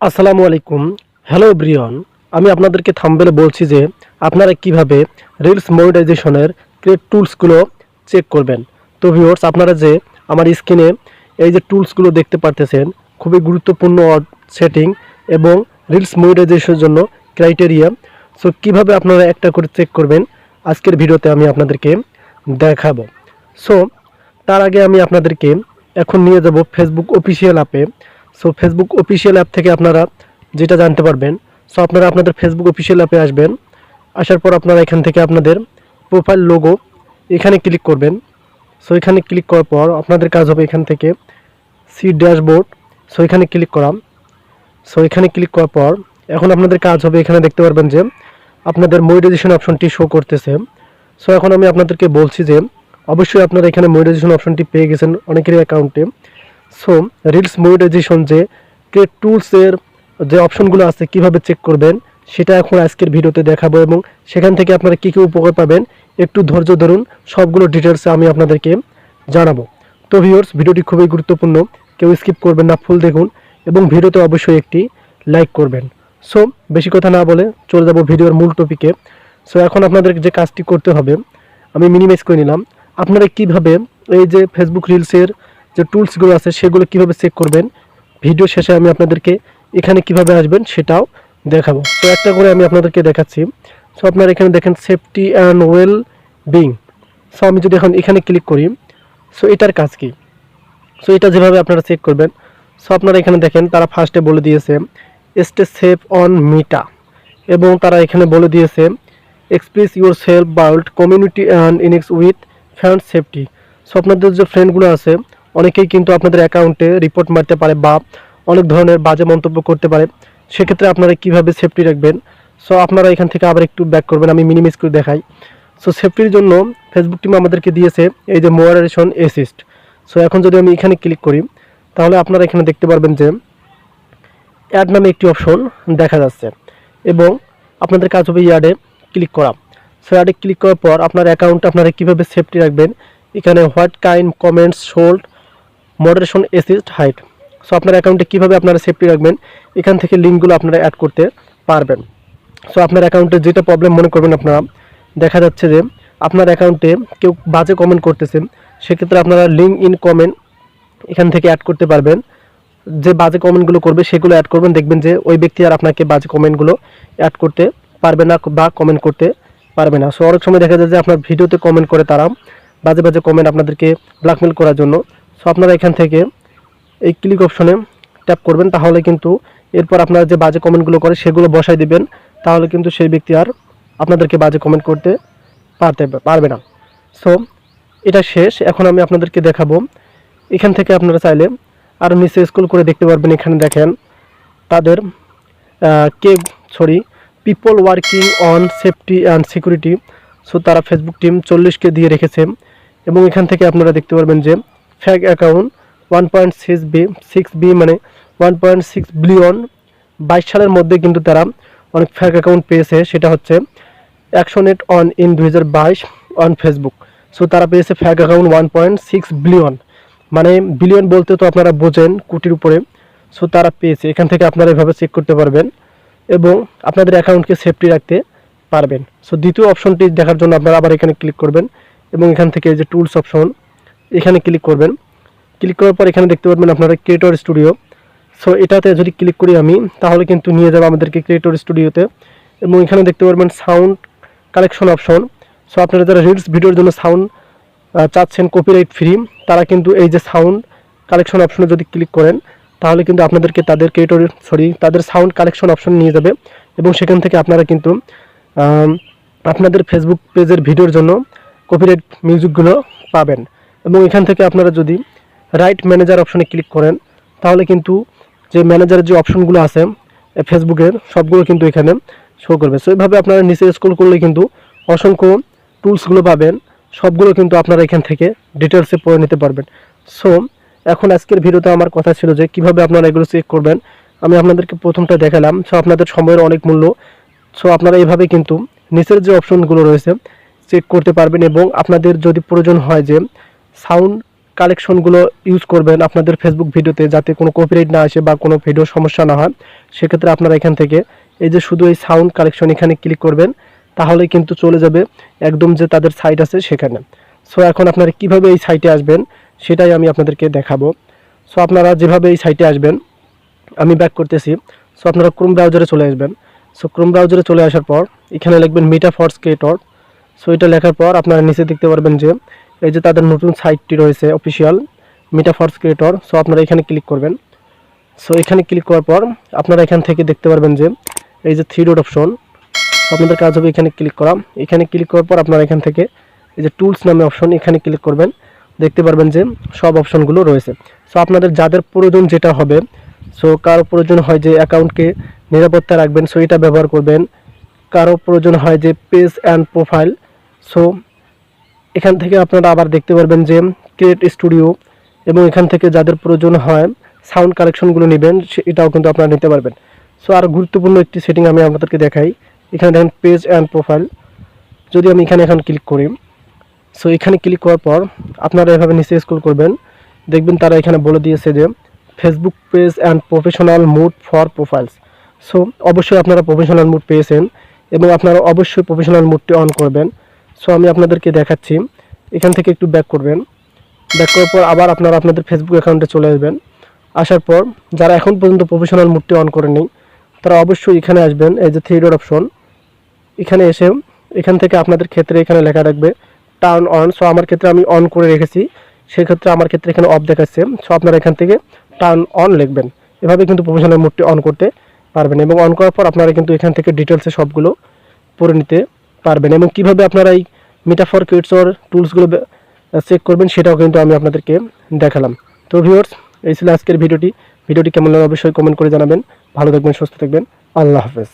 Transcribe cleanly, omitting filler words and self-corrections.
আসসালামু আলাইকুম। Hello Brian, আমি আপনাদেরকে থাম্বনেলে বলছি যে আপনারা কিভাবে রিলস মনিটাইজেশনের ক্রিয়েট টুলসগুলো চেক করবেন। তো ভিউয়ার্স, আপনারা যে আমার স্ক্রিনে এই যে টুলসগুলো দেখতে পারতেছেন, খুবই গুরুত্বপূর্ণ সেটিং এবং রিলস মনিটাইজেশনের জন্য ক্রাইটেরিয়া। সো কিভাবে আপনারা একটা করে চেক করবেন আজকের ভিডিওতে আমি আপনাদেরকে দেখাবো। সো তার আগে আমি আপনাদেরকে এখন নিয়ে যাব ফেসবুক অফিসিয়াল অ্যাপে। সো ফেসবুক অফিসিয়াল অ্যাপ থেকে আপনারা যেটা জানতে পারবেন, সো আপনারা আপনাদের ফেসবুক অফিসিয়াল অ্যাপে আসবেন। আসার পর আপনারা এখান থেকে আপনাদের প্রোফাইল লোগো এখানে ক্লিক করবেন। সো এখানে ক্লিক করার পর আপনাদের কাজ হবে এখান থেকে সি ড্যাশবোর্ড। সো এখানে ক্লিক করা। সো এখানে ক্লিক করার পর এখন আপনাদের কাজ হবে এখানে দেখতে পারবেন যে আপনাদের মনিটাইজেশন অপশনটি শো করতেছে। সো এখন আমি আপনাদেরকে বলছি যে অবশ্যই আপনারা এখানে মনিটাইজেশন অপশনটি পেয়ে গেছেন অনেকেরই অ্যাকাউন্টে। সো রিলস মনিটাইজেশন যে ক্রিয়েট টুলসের যে অপশনগুলো আছে কিভাবে চেক করবেন সেটা এখন আজকের ভিডিওতে দেখাবো এবং সেখান থেকে আপনারা কী কী উপকার পাবেন একটু ধৈর্য ধরুন, সবগুলো ডিটেলসে আমি আপনাদেরকে জানাবো। তো ভিউয়ার্স, ভিডিওটি খুবই গুরুত্বপূর্ণ, কেউ স্কিপ করবেন না, ফুল দেখুন এবং ভিডিওতে অবশ্যই একটি লাইক করবেন। সো বেশি কথা না বলে চলে যাব ভিডিওর মূল টপিকে। সো এখন আপনাদের যে কাজটি করতে হবে আমি মিনিমাইজ করে নিলাম। আপনারা কিভাবে এই যে ফেসবুক রিলসের যে টুলসগুলো আছে সেগুলো কিভাবে চেক করবেন, ভিডিও শেষে আমি আপনাদেরকে এখানে কিভাবে আসবেন সেটাও দেখাবো। তো একটা করে আমি আপনাদেরকে দেখাচ্ছি। সো আপনারা এখানে দেখেন safety and well being. So আমি যদি এখন এখানে ক্লিক করি, সো এটার কাজ কি, সো এটা যেভাবে আপনারা চেক করবেন। সো আপনারা এখানে দেখেন তারা ফার্স্টে বলে দিয়েছে স্টে সেফ অন মিটা, এবং তারা এখানে বলে দিয়েছে express yourself build community and ইনিক্স উইথ ফ্যান্ড সেফটি। সো আপনাদের যে ফ্রেন্ডগুলো আছে অনেকেই কিন্তু আপনাদের অ্যাকাউন্টে রিপোর্ট মারতে পারে বা অনেক ধরনের বাজে মন্তব্য করতে পারে। সেক্ষেত্রে আপনারা কিভাবে সেফটি রাখবেন, সো আপনারা এখান থেকে আবার একটু ব্যাক করবেন, আমি মিনিমাইজ করে দেখাই। সো সেফটির জন্য ফেসবুক টিম আমাদেরকে দিয়েছে এই যে মডারেশন অ্যাসিস্ট। সো এখন যদি আমি এখানে ক্লিক করি তাহলে আপনারা এখানে দেখতে পারবেন যে অ্যাড নামে একটি অপশন দেখা যাচ্ছে এবং আপনাদের কাজ হবে ইয়ার্ডে ক্লিক করা। সো ইয়ার্ডে ক্লিক করার পর আপনার অ্যাকাউন্টে আপনারা কীভাবে সেফটি রাখবেন, এখানে what kind comments should moderation assist hide. So আপনার অ্যাকাউন্টে কীভাবে আপনারা সেফটি রাখবেন এখান থেকে লিঙ্কগুলো আপনারা অ্যাড করতে পারবেন। সো আপনার অ্যাকাউন্টে যেটা প্রবলেম মনে করবেন আপনারা, দেখা যাচ্ছে যে আপনার অ্যাকাউন্টে কেউ বাজে কমেন্ট করতেছেন, সেক্ষেত্রে আপনারা লিঙ্ক ইন কমেন্ট এখান থেকে অ্যাড করতে পারবেন। যে বাজে কমেন্টগুলো করবে সেগুলো অ্যাড করবেন, দেখবেন যে ওই ব্যক্তি আর আপনাকে বাজে কমেন্টগুলো অ্যাড করতে পারবে না বা কমেন্ট করতে পারবে না। সো অনেক সময় দেখা যায় যে আপনার ভিডিওতে কমেন্ট করে তারা বাজে বাজে কমেন্ট আপনাদেরকে ব্ল্যাকমেল করার জন্য। সো আপনারা এখান থেকে এই ক্লিক অপশনে ট্যাপ করবেন, তাহলে কিন্তু এরপর আপনারা যে বাজে কমেন্টগুলো করে সেগুলো বসাই দিবেন, তাহলে কিন্তু সেই ব্যক্তি আর আপনাদেরকে বাজে কমেন্ট করতে পারবে না। সো এটা শেষ, এখন আমি আপনাদেরকে দেখাবো এখান থেকে আপনারা চাইলে আর নিচে স্ক্রল করে দেখতে পারবেন। এখানে দেখেন তাদের people working on safety and security. So তারা ফেসবুক টিম 40কে দিয়ে রেখেছে এবং এখান থেকে আপনারা দেখতে পারবেন যে ফ্যাক অ্যাকাউন্ট 1.6 বি মানে 1.6 বিলিয়ন 22 সালের মধ্যে কিন্তু তারা অনেক ফ্যাক অ্যাকাউন্ট পেয়েছে। সেটা হচ্ছে actioned on in 2022 on Facebook. So তারা পেয়েছে ফ্যাক অ্যাকাউন্ট 1.6 বিলিয়ন, মানে বিলিয়ন বলতে তো আপনারা বোঝেন কোটির উপরে। সো তারা পেয়েছে, এখান থেকে আপনারা এভাবে চেক করতে পারবেন এবং আপনাদের অ্যাকাউন্টকে সেফটি রাখতে পারবেন। সো দ্বিতীয় অপশনটি দেখার জন্য আপনারা আবার এখানে ক্লিক করবেন এবং এখান থেকে এই যে টুলস অপশন এখানে ক্লিক করবেন। ক্লিক করার পর এখানে দেখতে পারবেন আপনারা ক্রিয়েটর স্টুডিও। সো এটাতে যদি ক্লিক করি আমি, তাহলে কিন্তু নিয়ে যাবে আমাদেরকে ক্রিয়েটর স্টুডিওতে এবং এখানে দেখতে পারবেন সাউন্ড কালেকশন অপশন। সো আপনারা যারা রিলস ভিডিওর জন্য সাউন্ড চাচ্ছেন কপিরাইট ফ্রি, তারা কিন্তু এই যে সাউন্ড কালেকশন অপশনে যদি ক্লিক করেন তাহলে কিন্তু আপনাদেরকে তাদের সাউন্ড কালেকশন অপশন নিয়ে যাবে এবং সেখান থেকে আপনারা কিন্তু আপনাদের ফেসবুক পেজের ভিডিওর জন্য কপিরাইট মিউজিকগুলো পাবেন। এবং এখান থেকে আপনারা যদি রাইট ম্যানেজার অপশনে ক্লিক করেন তাহলে কিন্তু যে ম্যানেজারের যে অপশনগুলো আছে ফেসবুকের সবগুলো কিন্তু এখানে শো করবে। সো এইভাবে আপনারা নিচে স্ক্রল করলে কিন্তু অসংখ্য টুলসগুলো পাবেন, সবগুলো কিন্তু আপনারা এখান থেকে ডিটেলসে পড়ে নিতে পারবেন। সো এখন আজকের ভিডিওতে আমার কথা ছিল যে কিভাবে আপনারা এগুলো চেক করবেন। আমি আপনাদেরকে প্রথমটা দেখালাম। সো আপনাদের সময়ের অনেক মূল্য। সো আপনারা এইভাবে কিন্তু নিচের যে অপশনগুলো রয়েছে চেক করতে পারবেন এবং আপনাদের যদি প্রয়োজন হয় যে সাউন্ড কালেকশনগুলো ইউজ করবেন আপনাদের ফেসবুক ভিডিওতে, যাতে কোনো কপিরাইট না আসে বা কোনো ভিডিও সমস্যা না হয়। সেক্ষেত্রে আপনারা এখান থেকে এই যে শুধু এই সাউন্ড কালেকশন এখানে ক্লিক করবেন, তাহলেই কিন্তু চলে যাবে একদম যে তাদের সাইট আছে সেখানে। সো এখন আপনারা কিভাবে এই সাইটে আসবেন সেটাই আমি আপনাদেরকে দেখাবো। সো আপনারা যেভাবে এই সাইটে আসবেন, আমি ব্যাক করতেছি। সো আপনারা ক্রোম ব্রাউজারে চলে আসবেন। সো ক্রোম ব্রাউজারে চলে আসার পর এখানে লিখবেন মেটাফর্স ক্রিয়েটর। সো এটা লেখার পর আপনারা নিচে দেখতে পারবেন যে এই যে তাদের নতুন সাইটটি রয়েছে অফিসিয়াল মেটাফর্স ক্রিয়েটর। সো আপনারা এখানে ক্লিক করবেন। সো এখানে ক্লিক করার পর আপনারা এখান থেকে দেখতে পারবেন যে এই যে থ্রি ডট অপশন, আপনাদের কাজ হবে এখানে ক্লিক করা। এখানে ক্লিক করার পর আপনারা এখান থেকে এই যে টুলস নামে অপশন, এখানে ক্লিক করবেন। দেখতে পারবেন যে সব অপশনগুলো রয়েছে। সো আপনাদের যাদের প্রয়োজন যেটা হবে, সো কারো প্রয়োজন হয় যে অ্যাকাউন্টকে নিরাপত্তা রাখবেন, সো এটা ব্যবহার করবেন। কারো প্রয়োজন হয় যে পেজ অ্যান্ড প্রোফাইল, সো এখান থেকে আপনারা আবার দেখতে পারবেন যে ক্রিয়েট স্টুডিও, এবং এখান থেকে যাদের প্রয়োজন হয় সাউন্ড কালেকশনগুলো নেবেন এটাও কিন্তু আপনারা নিতে পারবেন। সো আর গুরুত্বপূর্ণ একটি সেটিং আমি আপনাদেরকে দেখাই। এখানে দেখেন পেজ অ্যান্ড প্রোফাইল, যদি আমি এখানে এখন ক্লিক করি, সো এখানে ক্লিক করার পর আপনারা এভাবে নিচে স্ক্রল করবেন, দেখবেন তারা এখানে বলে দিয়েছে যে Facebook page and professional mood for profiles. So অবশ্যই আপনারা প্রফেশনাল মুড পেয়েছেন এবং আপনারা অবশ্যই প্রফেশনাল মুডটি অন করবেন। সো আমি আপনাদেরকে দেখাচ্ছি। এখান থেকে একটু ব্যাক করবেন। ব্যাক করার পর আবার আপনারা আপনাদের ফেসবুক অ্যাকাউন্টে চলে আসবেন। আসার পর যারা এখন পর্যন্ত প্রফেশনাল মুডটি অন করেনি তারা অবশ্যই এখানে আসবেন, এই যে থ্রি ডট অপশন, এখানে এসে এখান থেকে আপনাদের ক্ষেত্রে এখানে লেখা রাখবে টার্ন অন। সো আমার ক্ষেত্রে আমি অন করে রেখেছি, সেক্ষেত্রে আমার ক্ষেত্রে এখানে অফ দেখাচ্ছে। সো আপনারা এখান থেকে টার্ন অন লিখবেন। এভাবে কিন্তু প্রফেশনাল মুডটি অন করতে পারবেন, এবং অন করার পর আপনারা কিন্তু এখান থেকে ডিটেলসে সবগুলো পড়ে নিতে পারবেন। এবং কীভাবে আপনারা এই মেটাফর ক্রিয়েটর টুলসগুলো চেক করবেন সেটাও কিন্তু আমি আপনাদেরকে দেখালাম। তো ভিউয়ার্স, এই ছিল আজকের ভিডিওটি। ভিডিওটি কেমন লাগে অবশ্যই কমেন্ট করে জানাবেন। ভালো থাকবেন, সুস্থ থাকবেন। আল্লাহ হাফেজ।